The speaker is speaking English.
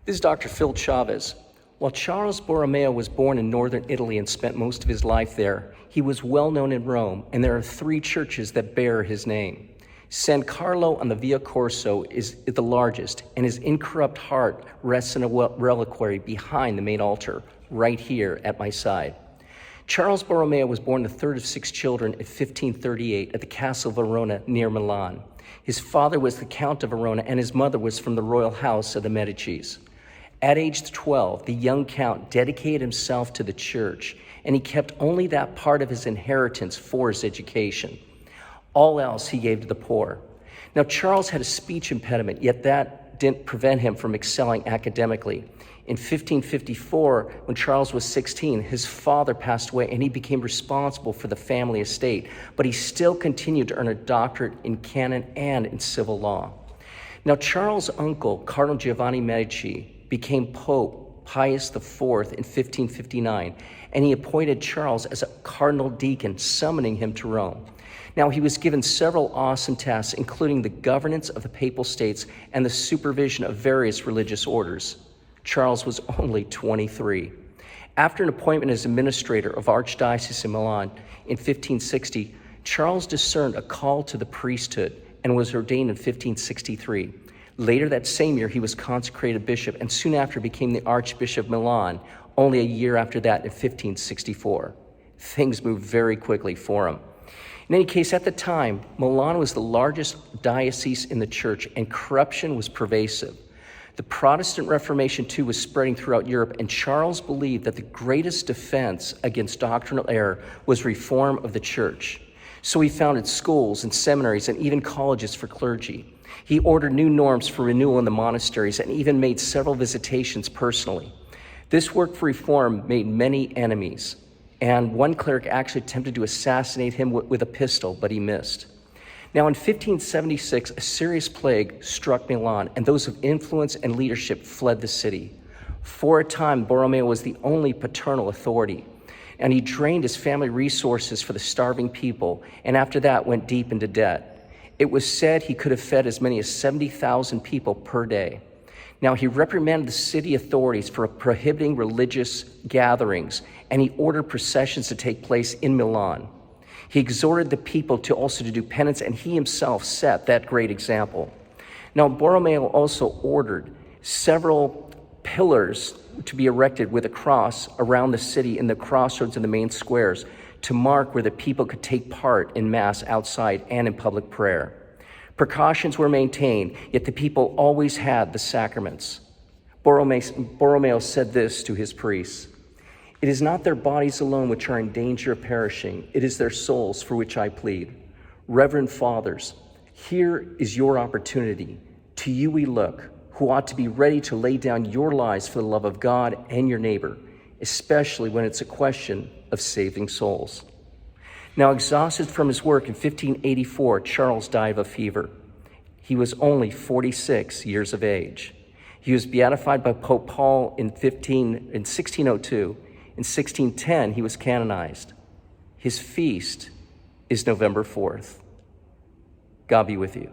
This is Dr. Phil Chavez. While Charles Borromeo was born in northern Italy and spent most of his life there, he was well known in Rome, and there are 3 churches that bear his name. San Carlo on the Via Corso is the largest, and his incorrupt heart rests in a reliquary behind the main altar, right here at my side. Charles Borromeo was born the third of 6 children in 1538 at the Castle of Verona near Milan. His father was the Count of Verona, and his mother was from the royal house of the Medicis. At age 12, the young count dedicated himself to the church, and he kept only that part of his inheritance for his education. All else he gave to the poor. Now, Charles had a speech impediment, yet that didn't prevent him from excelling academically. In 1554, when Charles was 16, his father passed away and he became responsible for the family estate, but he still continued to earn a doctorate in canon and in civil law. Now, Charles' uncle, Cardinal Giovanni Medici, became Pope Pius IV in 1559, and he appointed Charles as a cardinal deacon, summoning him to Rome. Now, he was given several awesome tasks, including the governance of the papal states and the supervision of various religious orders. Charles was only 23. After an appointment as administrator of Archdiocese in Milan in 1560, Charles discerned a call to the priesthood and was ordained in 1563. Later that same year, he was consecrated bishop and soon after became the Archbishop of Milan, only a year after that in 1564. Things moved very quickly for him. In any case, at the time, Milan was the largest diocese in the church and corruption was pervasive. The Protestant Reformation, too, was spreading throughout Europe, and Charles believed that the greatest defense against doctrinal error was reform of the church. So he founded schools and seminaries and even colleges for clergy. He ordered new norms for renewal in the monasteries and even made several visitations personally. This work for reform made many enemies, and one cleric actually attempted to assassinate him with a pistol, but he missed. Now, in 1576, a serious plague struck Milan, and those of influence and leadership fled the city. For a time, Borromeo was the only paternal authority, and he drained his family resources for the starving people, and after that went deep into debt. It was said he could have fed as many as 70,000 people per day. Now, he reprimanded the city authorities for prohibiting religious gatherings, and he ordered processions to take place in Milan. He exhorted the people to also do penance, and he himself set that great example. Now, Borromeo also ordered several pillars to be erected with a cross around the city in the crossroads and the main squares to mark where the people could take part in Mass outside and in public prayer. Precautions were maintained, yet the people always had the sacraments. Borromeo said this to his priests: "It is not their bodies alone which are in danger of perishing, it is their souls for which I plead. Reverend fathers, here is your opportunity. To you we look, who ought to be ready to lay down your lives for the love of God and your neighbor, especially when it's a question of saving souls." Now, exhausted from his work in 1584, Charles died of a fever. He was only 46 years of age. He was beatified by Pope Paul in 1602. In 1610, he was canonized. His feast is November 4th. God be with you.